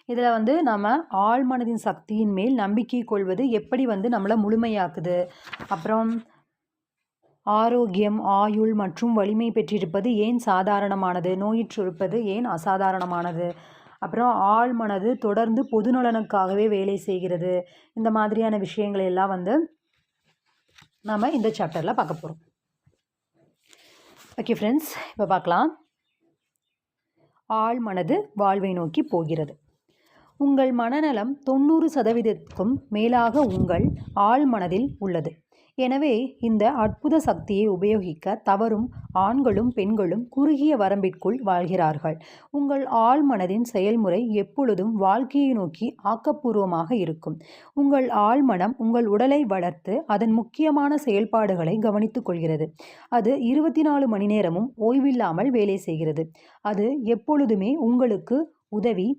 இதில் வந்து நம்ம ஆழ்மனதின் சக்தியின் மேல் நம்பிக்கை கொள்வது எப்படி வந்து நம்மளை முழுமையாக்குது, அப்புறம் ஆரோக்கியம், ஆயுள் மற்றும் வலிமை பெற்றிருப்பது ஏன் சாதாரணமானது, நோயுற்றிருப்பது ஏன் அசாதாரணமானது, அப்புறம் ஆழ்மனது தொடர்ந்து பொதுநலனுக்காகவே வேலை செய்கிறது. இந்த மாதிரியான விஷயங்களை எல்லாம் வந்து நம்ம இந்த சாப்டரில் பார்க்க போகிறோம். ஓகே ஃப்ரெண்ட்ஸ், இப்போ பார்க்கலாம். ஆழ்மனது வாழ்வை நோக்கி போகிறது. உங்கள் மனநலம் 90%க்கும் மேலாக உங்கள் ஆழ்மனதில் உள்ளது. எனவே இந்த அற்புத சக்தியை உபயோகிக்க தவறும் ஆண்களும் பெண்களும் குறுகிய வரம்பிற்குள் வாழ்கிறார்கள். உங்கள் ஆழ்மனதின் செயல்முறை எப்பொழுதும் வாழ்க்கையை நோக்கி ஆக்கப்பூர்வமாக இருக்கும். உங்கள் ஆழ்மனம் உங்கள் உடலை வளர்த்து அதன் முக்கியமான செயல்பாடுகளை கவனித்துக் கொள்கிறது. அது 24 மணி நேரமும் ஓய்வில்லாமல் வேலை செய்கிறது. அது எப்பொழுதுமே உங்களுக்கு உதவி